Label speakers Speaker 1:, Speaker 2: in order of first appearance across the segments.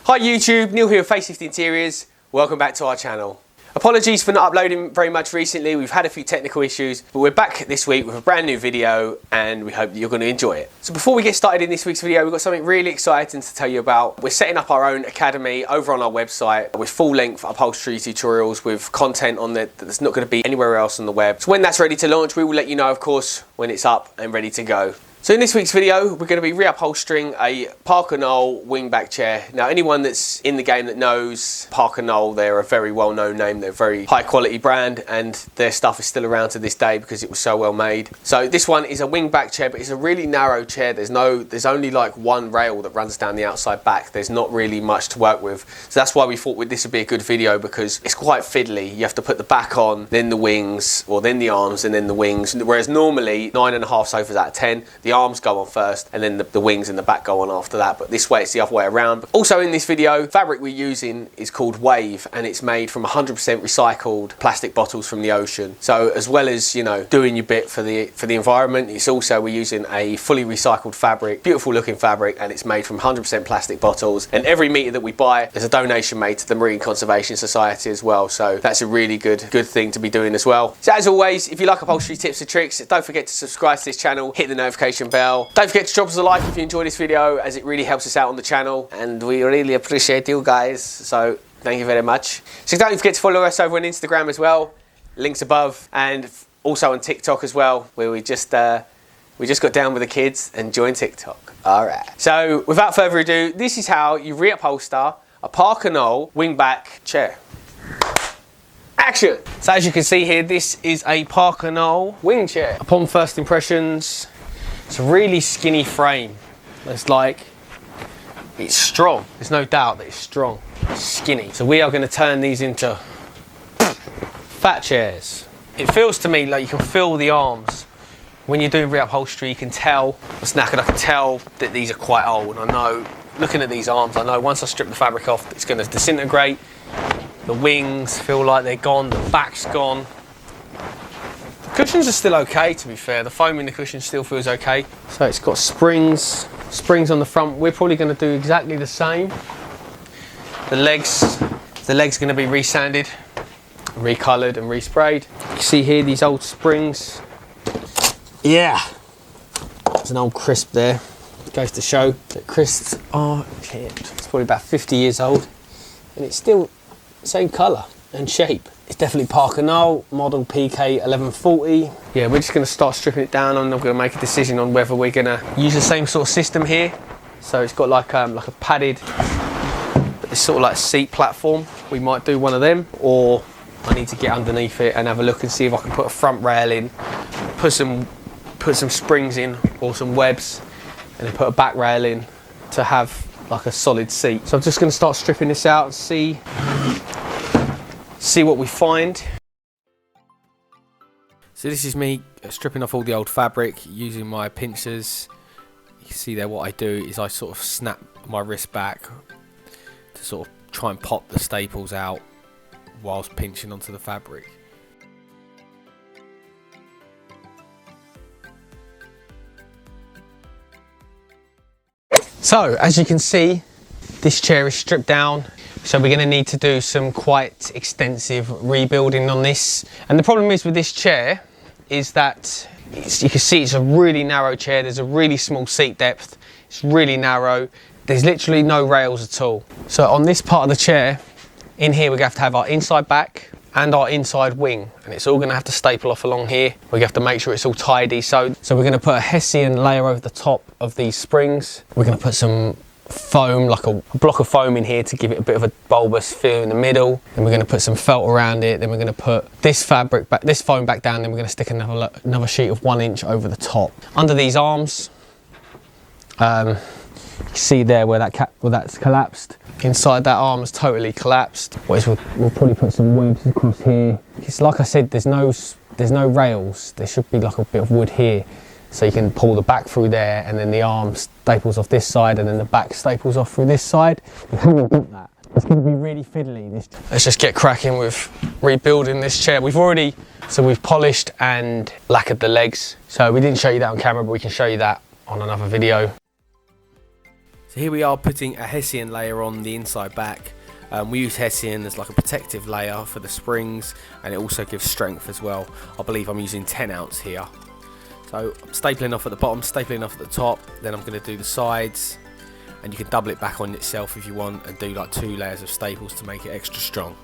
Speaker 1: Hi YouTube, Neil here of FaceliftInteriors. Welcome back to our channel. Apologies for not uploading very much recently, we've had a few technical issues, but we're back this week with a brand new video and we hope that you're going to enjoy it. So before we get started in this week's video, we've got something really exciting to tell you about. We're setting up our own academy over on our website with full-length upholstery tutorials with content on there that's not going to be anywhere else on the web. So when that's ready to launch, we will let you know, of course, when it's up and ready to go. So in this week's video, we're going to be re-upholstering a Parker Knoll wingback chair. Now anyone that's in the game that knows Parker Knoll, they're a very well-known name, they're a very high quality brand and their stuff is still around to this day because it was so well made. So this one is a wingback chair, but it's a really narrow chair. There's only like one rail that runs down the outside back. There's not really much to work with. So that's why we thought this would be a good video because it's quite fiddly. You have to put the back on, then the wings, or then the arms and then the wings. Whereas normally 9.5 sofas out of 10, the arms go on first and then the wings and the back go on after that, but this way it's the other way around. Also in this video, fabric we're using is called Wave and it's made from 100% recycled plastic bottles from the ocean. So as well as, you know, doing your bit for the environment, it's also, we're using a fully recycled fabric, beautiful looking fabric, and it's made from 100% plastic bottles, and every metre that we buy there's a donation made to the Marine Conservation Society as well, so that's a really good thing to be doing as well. So as always, if you like upholstery tips and tricks, don't forget to subscribe to this channel, hit the notification bell. Don't forget to drop us a like if you enjoy this video, as it really helps us out on the channel and we really appreciate you guys, so thank you very much. So don't forget to follow us over on Instagram as well, links above, and also on TikTok as well, where we just got down with the kids and joined TikTok. Alright, so without further ado, this is how you re-upholster a Parker Knoll wingback chair. Action! So as you can see here, this is a Parker Knoll wing chair. Upon first impressions, it's a really skinny frame. It's strong. There's no doubt that it's strong. It's skinny. So we are going to turn these into fat chairs. It feels to me like you can feel the arms. When you're doing re-upholstery, you can tell it's knackered. I can tell that these are quite old. I know, looking at these arms, I know once I strip the fabric off, it's going to disintegrate. The wings feel like they're gone. The back's gone. Cushions are still okay, to be fair. The foam in the cushion still feels okay. So it's got springs on the front. We're probably going to do exactly the same. The leg's going to be resanded, recoloured and resprayed. You can see here these old springs. Yeah, there's an old crisp there. It goes to show that crisps are chipped. It's probably about 50 years old and it's still the same colour and shape. It's definitely Parker Knoll, model PK 1140. Yeah, we're just going to start stripping it down and I'm going to make a decision on whether we're going to use the same sort of system here. So it's got like a padded, it's sort of like a seat platform. We might do one of them, or I need to get underneath it and have a look and see if I can put a front rail in, put some springs in or some webs, and then put a back rail in to have like a solid seat. So I'm just going to start stripping this out and see what we find. So this is me stripping off all the old fabric using my pincers. You can see there what I do is I sort of snap my wrist back to sort of try and pop the staples out whilst pinching onto the fabric. So as you can see, this chair is stripped down. So we're going to need to do some quite extensive rebuilding on this. And the problem is with this chair is that you can see it's a really narrow chair. There's a really small seat depth. It's really narrow. There's literally no rails at all. So on this part of the chair, in here we're going to have our inside back and our inside wing. And it's all going to have to staple off along here. We have to make sure it's all tidy. So we're going to put a Hessian layer over the top of these springs. We're going to put some foam, like a block of foam in here to give it a bit of a bulbous feel in the middle. Then we're going to put some felt around it. Then we're going to put this fabric back, this foam back down. Then we're going to stick another sheet of 1 inch over the top. Under these arms, you can see there where that's collapsed. Inside that arm is totally collapsed. We'll probably put some webs across here. It's like I said, there's no rails. There should be like a bit of wood here. So you can pull the back through there and then the arm staples off this side and then the back staples off through this side. We haven't got that. It's going to be really fiddly. Let's just get cracking with rebuilding this chair. We've polished and lacquered the legs. So we didn't show you that on camera, but we can show you that on another video. So here we are putting a Hessian layer on the inside back. We use Hessian as like a protective layer for the springs, and it also gives strength as well. I believe I'm using 10 ounce here. So I'm stapling off at the bottom, stapling off at the top, then I'm going to do the sides, and you can double it back on itself if you want and do like 2 layers of staples to make it extra strong.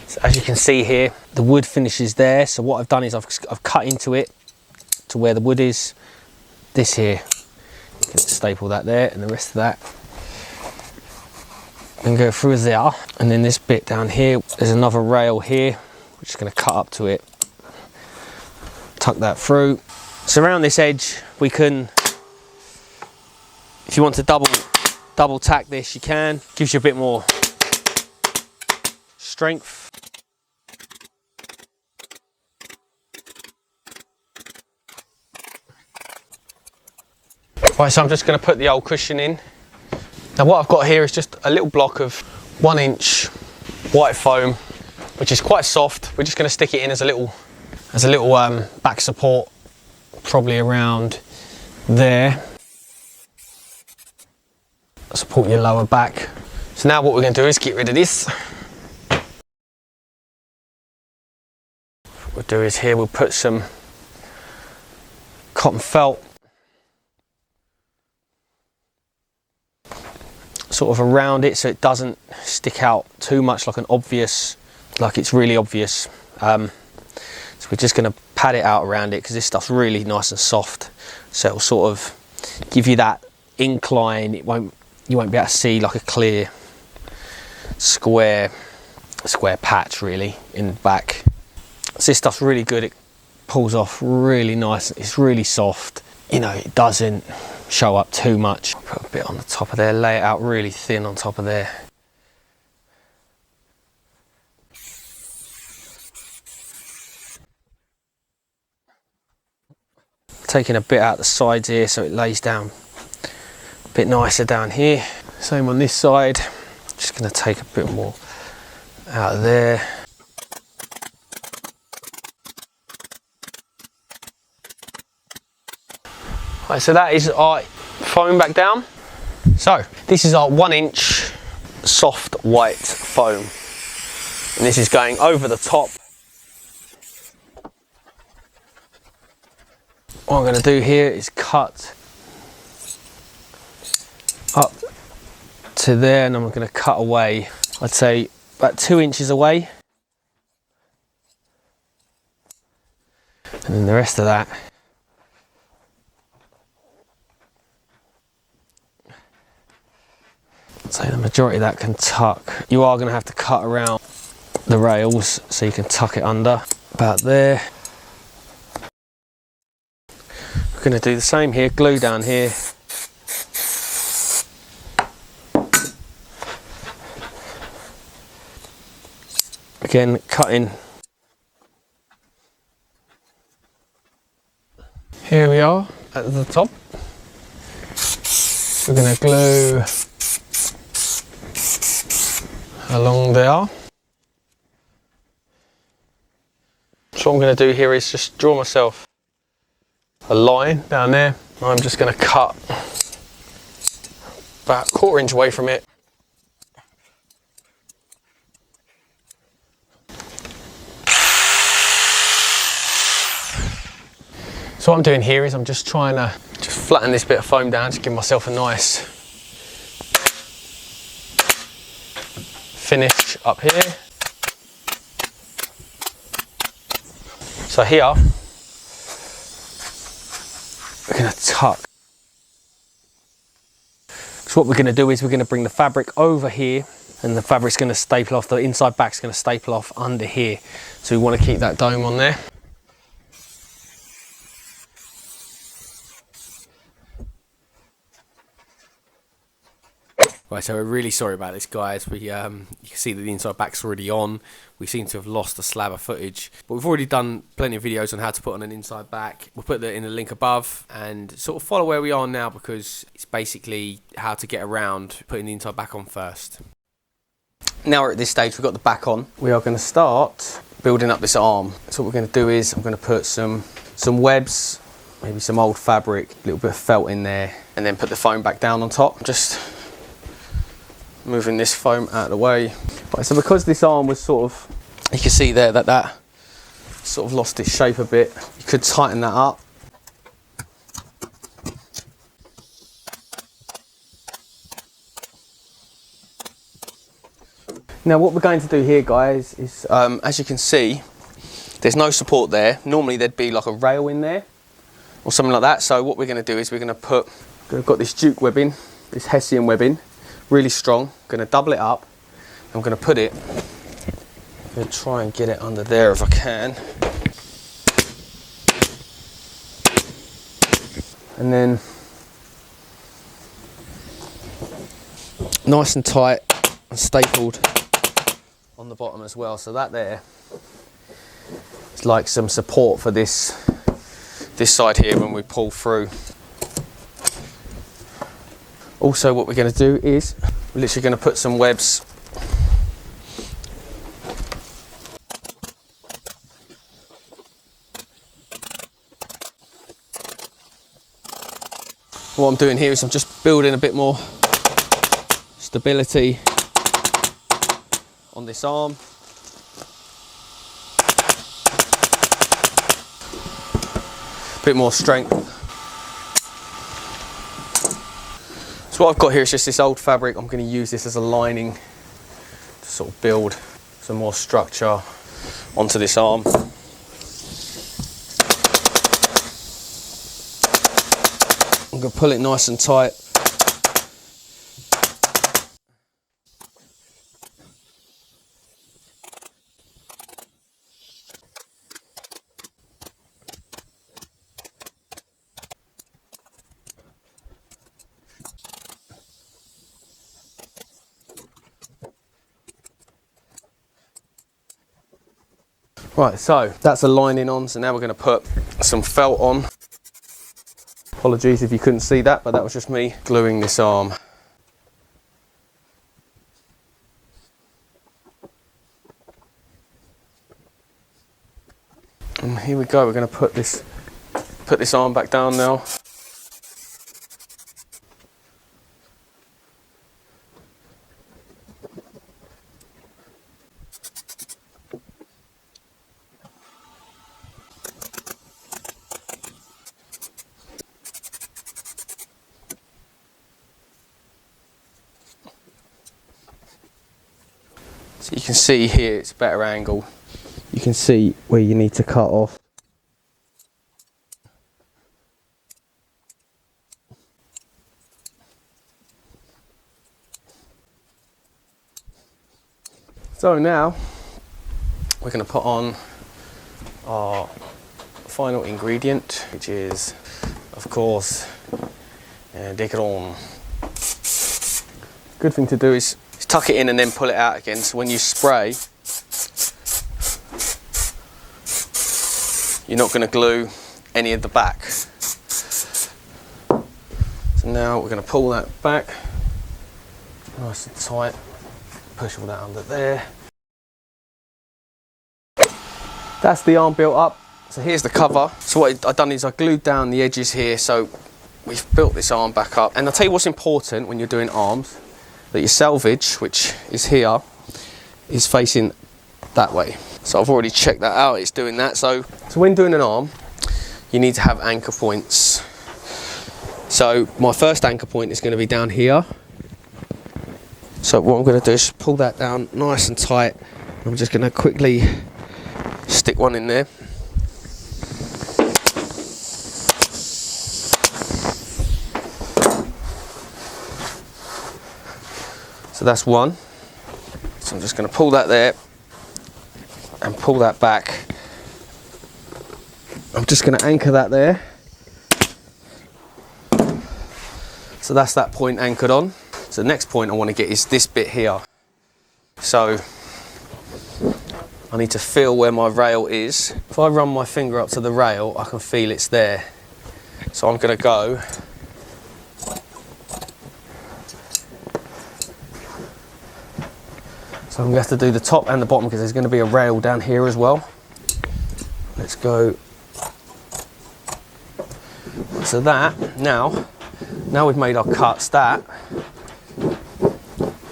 Speaker 1: So as you can see here, the wood finishes there. So what I've done is I've cut into it to where the wood is. This here, you can staple that there, and the rest of that, and go through there. And then this bit down here, there's another rail here, which is going to cut up to it. Tuck that through. So around this edge, we can, if you want to double tack this, you can. Gives you a bit more strength. Right, so I'm just going to put the old cushion in. Now what I've got here is just a little block of 1 inch white foam, which is quite soft. We're just going to stick it in as a little back support, probably around there. Support your lower back. So now what we're going to do is get rid of this. What we'll do is here we'll put some cotton felt sort of around it, so it doesn't stick out too much like it's really obvious. So we're just going to pat it out around it because this stuff's really nice and soft, so it'll sort of give you that incline. You won't be able to see like a clear square patch really in the back. So this stuff's really good. It pulls off really nice. It's really soft. You know, it doesn't show up too much. I'll put a bit on the top of there, lay it out really thin on top of there. Taking a bit out the sides here so it lays down a bit nicer down here. Same on this side. Just going to take a bit more out of there. Right, so that is our foam back down. So this is our 1 inch soft white foam, and this is going over the top. What I'm going to do here is cut up to there, and I'm going to cut away, I'd say about 2 inches away, and then the rest of that so the majority of that can tuck. You are going to have to cut around the rails so you can tuck it under about there. We're going to do the same here, glue down here. Again, cutting. Here we are at the top. We're going to glue along there. So what I'm going to do here is just draw myself a line down there. I'm just going to cut about 1/4 inch away from it. So what I'm doing here is I'm just trying to flatten this bit of foam down to give myself a nice finish up here. So here we're going to tuck. So what we're going to do is we're going to bring the fabric over here, and the fabric's going to staple off, the inside back's going to staple off under here. So we want to keep that dome on there. Right, so we're really sorry about this, guys. You can see that the inside back's already on. We seem to have lost a slab of footage, but we've already done plenty of videos on how to put on an inside back. We'll put that in the link above and sort of follow where we are now, because it's basically how to get around putting the inside back on first. Now we're at this stage, we've got the back on. We are going to start building up this arm. So what we're going to do is I'm going to put some webs maybe some old fabric, a little bit of felt in there, and then put the foam back down on top. Just moving this foam out of the way. Right, so because this arm was sort of, you can see there that that sort of lost its shape a bit, you could tighten that up. Now what we're going to do here, guys, is as you can see, there's no support there. Normally there'd be like a rail in there or something like that. So what we're going to do is we're going to put, I've got this Duke webbing, this Hessian webbing, really strong. Going to double it up. I'm going to put it, I'm going to try and get it under there if I can. And then nice and tight and stapled on the bottom as well. So that there is like some support for this side here when we pull through. Also what we're going to do is we're literally going to put some webs what I'm doing here is I'm just building a bit more stability on this arm. A bit more strength. So what I've got here is just this old fabric. I'm going to use this as a lining to sort of build some more structure onto this arm. I'm going to pull it nice and tight. Right, so that's a lining on, so now we're going to put some felt on. Apologies if you couldn't see that, but that was just me gluing this arm. And here we go, we're going to put this arm back down now. So you can see here it's a better angle. You can see where you need to cut off. So now we're going to put on our final ingredient, which is, of course, decorum. Good thing to do is tuck it in and then pull it out again, so when you spray you're not going to glue any of the back. So now we're going to pull that back nice and tight, push all that under there. That's the arm built up. So here's the cover. So what I've done is I glued down the edges here, so we've built this arm back up. And I'll tell you what's important when you're doing arms, that your selvage, which is here, is facing that way. So I've already checked that out, it's doing that. So when doing an arm, you need to have anchor points. So my first anchor point is going to be down here. So what I'm going to do is pull that down nice and tight. I'm just going to quickly stick one in there. So that's one. So I'm just going to pull that there and pull that back. I'm just going to anchor that there. So that's that point anchored on. So the next point I want to get is this bit here. So I need to feel where my rail is. If I run my finger up to the rail, I can feel it's there. So I'm going to go So I'm going to have to do the top and the bottom because there's going to be a rail down here as well. Let's go So that, now we've made our cuts, that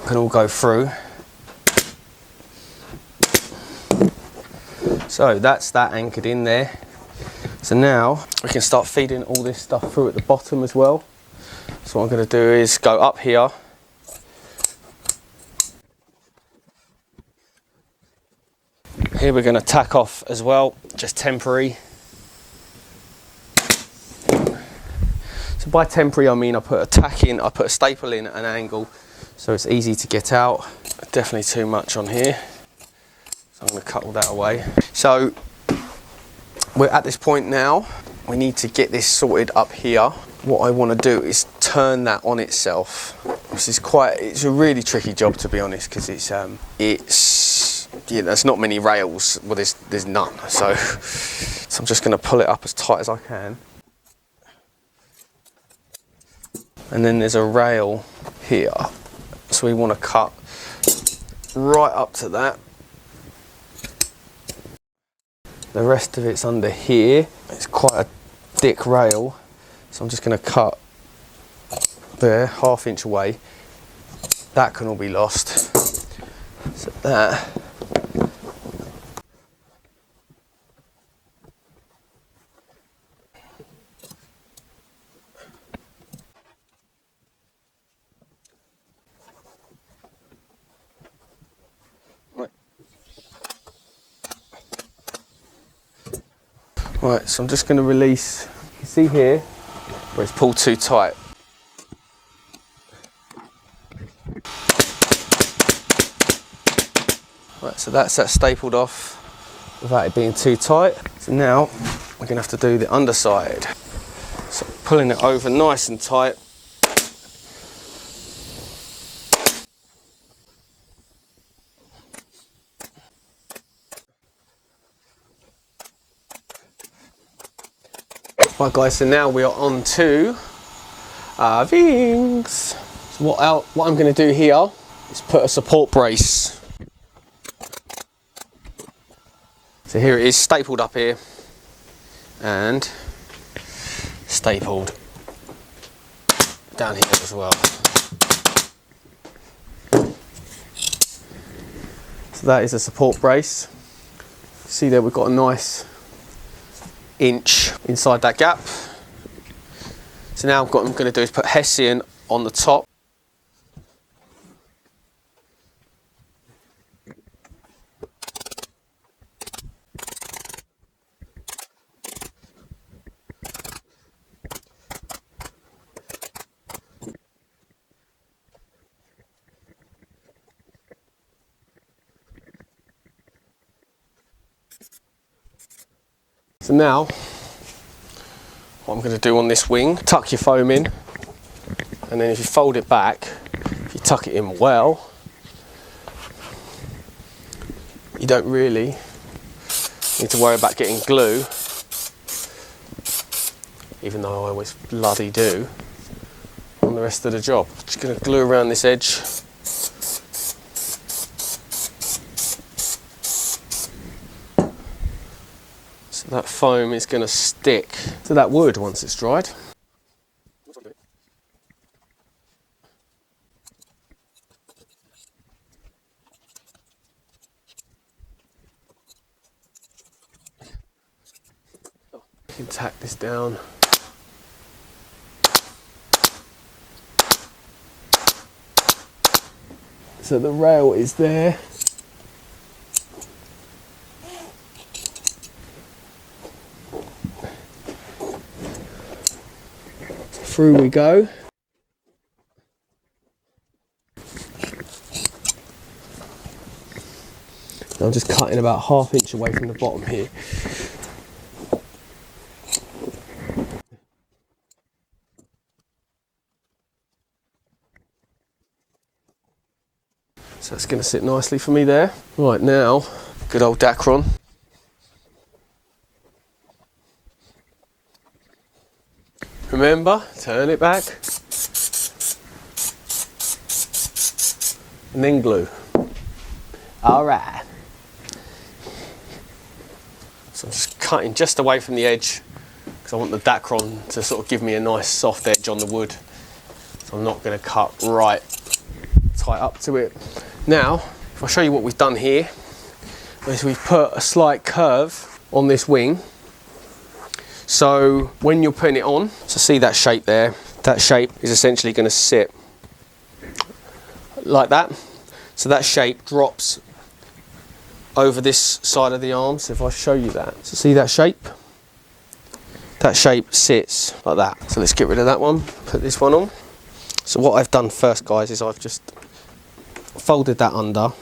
Speaker 1: can all go through. So that's that anchored in there. So now we can start feeding all this stuff through at the bottom as well. So what I'm going to do is go up here. Here we're going to tack off as well, just temporary. So by temporary I mean I put a tack in, I put a staple in at an angle so it's easy to get out. Definitely too much on here. So I'm going to cut all that away. So we're at this point now. We need to get this sorted up here. What I want to do is turn that on itself. This is it's a really tricky job, to be honest, because there's not many rails. Well, there's none. So I'm just going to pull it up as tight as I can. And then there's a rail here. So we want to cut right up to that. The rest of it's under here. It's quite a thick rail, so I'm just going to cut there, ½ inch away. That can all be lost. So that. Right, so I'm just going to release, you can see here where it's pulled too tight. Right, so that's that stapled off without it being too tight. So now we're going to have to do the underside. So pulling it over nice and tight. Right guys, so now we are on to our wings. So what I'm going to do here is put a support brace. So here it is, stapled up here and stapled down here as well. So that is a support brace. See there, we've got a nice inch inside that gap. So now what I'm going to do is put Hessian on the top. So now, what I'm going to do on this wing, tuck your foam in, and then if you fold it back, if you tuck it in well, you don't really need to worry about getting glue, even though I always bloody do, on the rest of the job. Just going to glue around this edge. That foam is going to stick to that wood once it's dried. You can tack this down. So the rail is there. Through we go. I'm just cutting about ½ inch away from the bottom here. So it's going to sit nicely for me there. Right now, good old Dacron. Remember, turn it back and then glue. Alright. So I'm just cutting just away from the edge because I want the Dacron to sort of give me a nice soft edge on the wood. So I'm not going to cut right tight up to it. Now, if I show you what we've done here, is we've put a slight curve on this wing. So when you're putting it on, so see that shape there, that shape is essentially going to sit like that. So that shape drops over this side of the arm. So if I show you that, so see that shape? That shape sits like that. So let's get rid of that one, put this one on. So what I've done first, guys, is I've just folded that under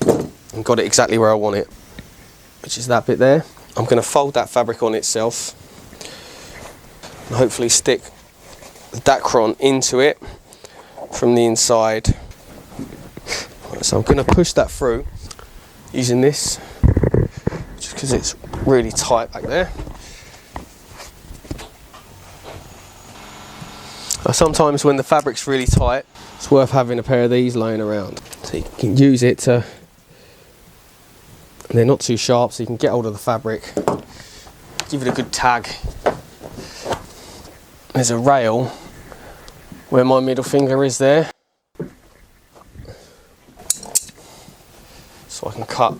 Speaker 1: and got it exactly where I want it, which is that bit there. I'm going to fold that fabric on itself and hopefully stick the Dacron into it from the inside. So I'm going to push that through using this, just because it's really tight back there. Sometimes when the fabric's really tight, it's worth having a pair of these laying around. So you can use it to, they're not too sharp, so you can get hold of the fabric, give it a good tag. There's a rail where my middle finger is there. So I can cut.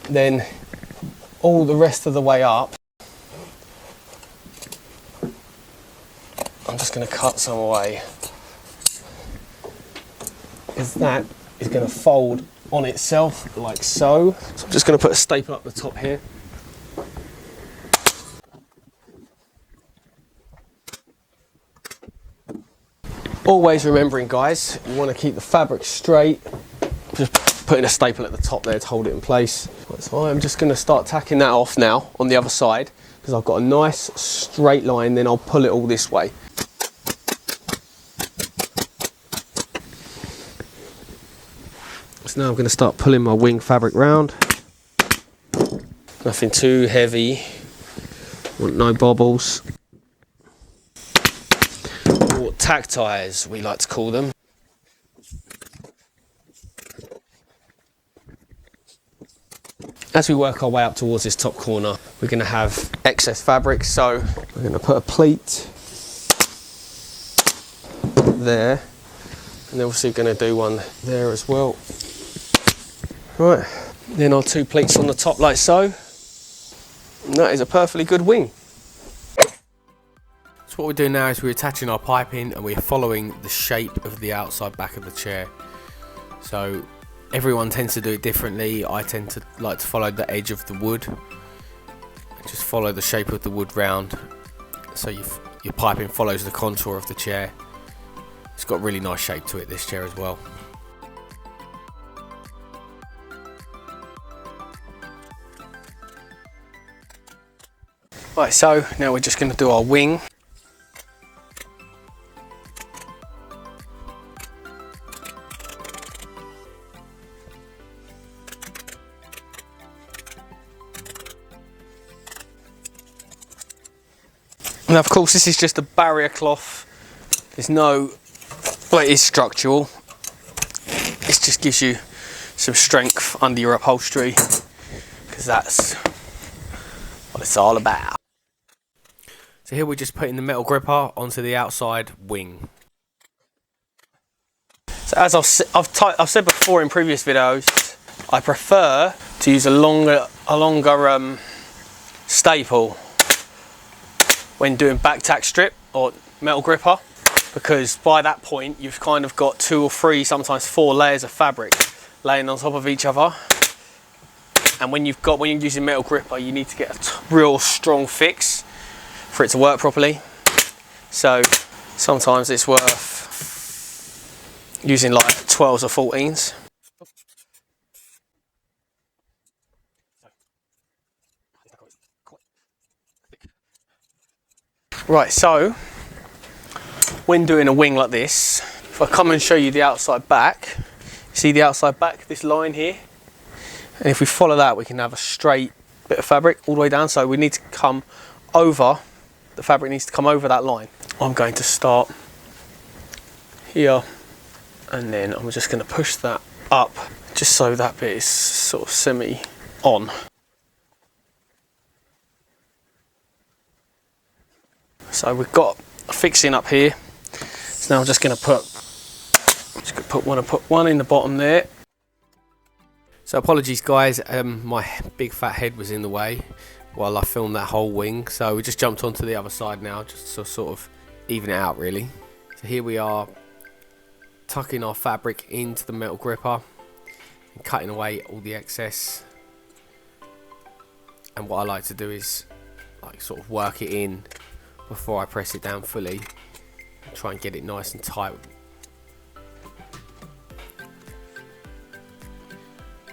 Speaker 1: Then all the rest of the way up, I'm just going to cut some away, because that is going to fold on itself like so. So I'm just going to put a staple up the top here. Always remembering, guys, you want to keep the fabric straight. Just putting a staple at the top there to hold it in place. So I'm just going to start tacking that off now on the other side, because I've got a nice straight line, then I'll pull it all this way. So now I'm going to start pulling my wing fabric round. Nothing too heavy, want no bobbles. Or tack ties, we like to call them. As we work our way up towards this top corner, we're going to have excess fabric, so we're going to put a pleat there, and obviously going to do one there as well. Right, then our two pleats on the top like so, and that is a perfectly good wing. So what we're doing now is we're attaching our piping and we're following the shape of the outside back of the chair. So everyone tends to do it differently. I tend to like to follow the edge of the wood, just follow the shape of the wood round, so your piping follows the contour of the chair. It's got a really nice shape to it, this chair as well. Right, so now we're just going to do our wing. Now, of course, this is just a barrier cloth. There's no, well, it is structural. It just gives you some strength under your upholstery, because that's what it's all about. So here we're just putting the metal gripper onto the outside wing. So as I've said before in previous videos, I prefer to use a longer staple when doing back tack strip or metal gripper, because by that point you've kind of got 2 or 3, sometimes 4 layers of fabric laying on top of each other. And when you're using metal gripper, you need to get a real strong fix for it to work properly. So sometimes it's worth using like 12s or 14s. Right, so when doing a wing like this, if I come and show you the outside back, see the outside back, this line here, and if we follow that, we can have a straight bit of fabric all the way down. So we need to come over, the fabric needs to come over that line. I'm going to start here, and then I'm just going to push that up
Speaker 2: just so that bit is sort of semi on. So we've got a fixing up here. So now I'm just going to put one in the bottom there.
Speaker 1: So apologies guys, my big fat head was in the way while I filmed that whole wing, so we just jumped onto the other side now just to sort of even it out really. So here we are tucking our fabric into the metal gripper and cutting away all the excess, and what I like to do is like sort of work it in before I press it down fully, try and get it nice and tight.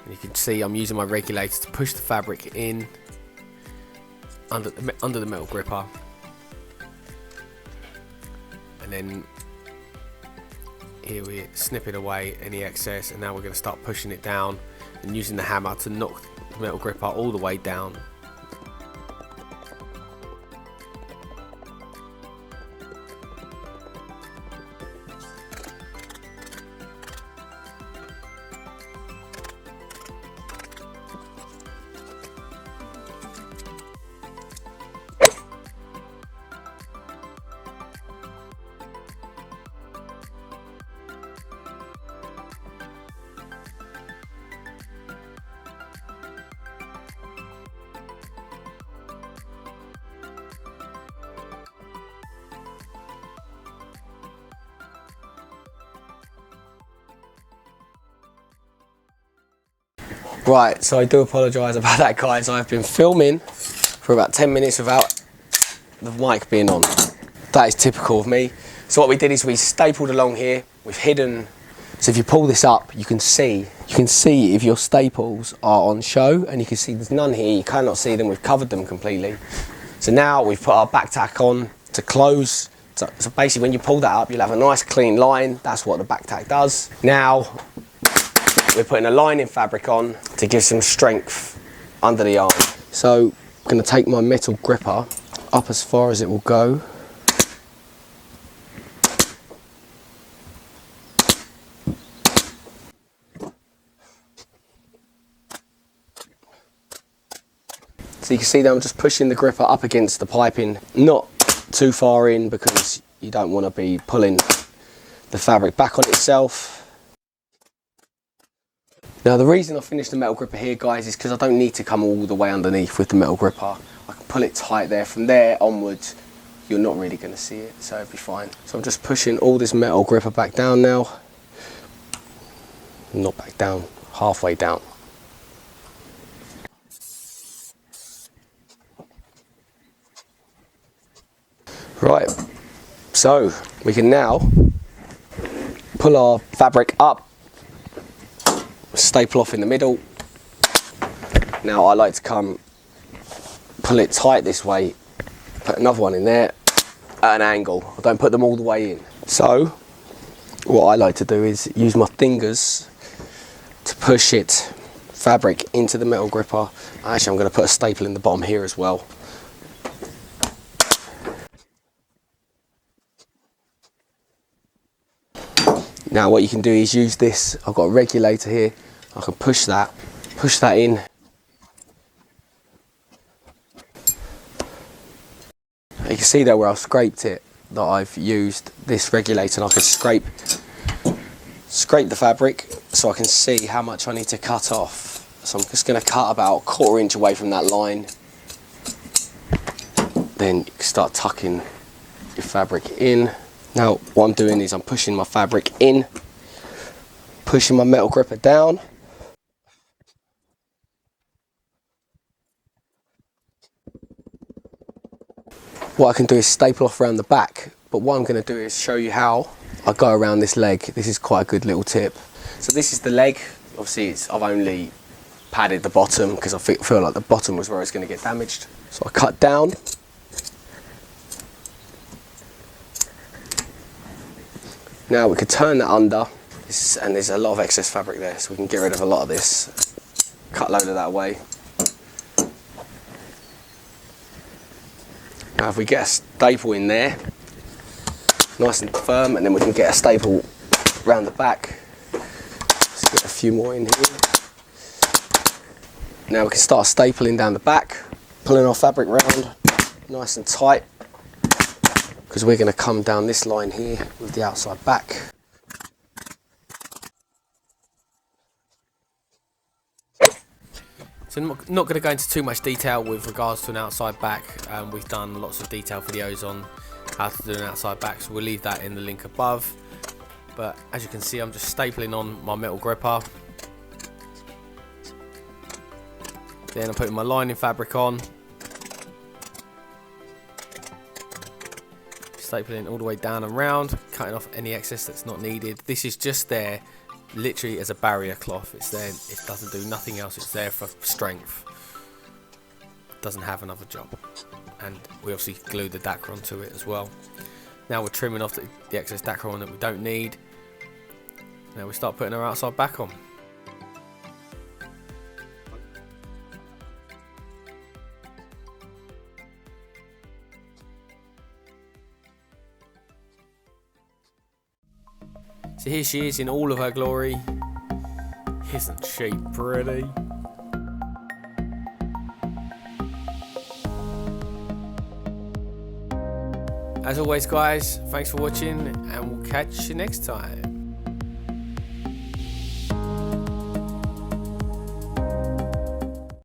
Speaker 1: And you can see I'm using my regulator to push the fabric in under the metal gripper, and then here we're snipping away any excess, and now we're going to start pushing it down and using the hammer to knock the metal gripper all the way down. Right, so I do apologise about that guys, I've been filming for about 10 minutes without the mic being on. That is typical of me. So what we did is we stapled along here, we've hidden, so if you pull this up you can see if your staples are on show, and you can see there's none here, you cannot see them, we've covered them completely. So now we've put our back tack on to close, so basically when you pull that up you'll have a nice clean line, that's what the back tack does. Now we're putting a lining fabric on to give some strength under the arm. So I'm going to take my metal gripper up as far as it will go. So you can see that I'm just pushing the gripper up against the piping, not too far in because you don't want to be pulling the fabric back on itself. Now the reason I finished the metal gripper here guys is because I don't need to come all the way underneath with the metal gripper. I can pull it tight there, from there onwards you're not really going to see it, so it'll be fine. So I'm just pushing all this metal gripper back down now. Not back down, halfway down. Right, so we can now pull our fabric up, staple off in the middle. Now I like to come pull it tight this way, put another one in there at an angle. I don't put them all the way in. So what I like to do is use my fingers to push fabric into the metal gripper. Actually I'm going to put a staple in the bottom here as well. Now what you can do is use this, I've got a regulator here, I can push that in. You can see there where I've scraped it, that I've used this regulator, and I can scrape the fabric so I can see how much I need to cut off. So I'm just going to cut about a 1/4 inch away from that line. Then you can start tucking your fabric in. Now what I'm doing is I'm pushing my fabric in, pushing my metal gripper down. What I can do is staple off around the back, but what I'm going to do is show you how I go around this leg. This is quite a good little tip. So this is the leg. Obviously I've only padded the bottom because I feel like the bottom was where it's going to get damaged. So I cut down. Now we could turn that under, and there's a lot of excess fabric there, so we can get rid of a lot of this. Cut a load of that away. Now if we get a staple in there, nice and firm, and then we can get a staple around the back. Just get a few more in here. Now we can start stapling down the back, pulling our fabric round nice and tight, because we're going to come down this line here with the outside back. So I'm not going to go into too much detail with regards to an outside back. We've done lots of detailed videos on how to do an outside back, so we'll leave that in the link above. But as you can see, I'm just stapling on my metal gripper. Then I'm putting my lining fabric on. Stapling all the way down and round, cutting off any excess that's not needed. This is just there literally as a barrier cloth. It's there, it doesn't do nothing else, it's there for strength. It doesn't have another job. And we obviously glue the Dacron onto it as well. Now we're trimming off the excess Dacron that we don't need. Now we start putting our outside back on. So here she is in all of her glory. Isn't she pretty? As always guys, thanks for watching and we'll catch you next time.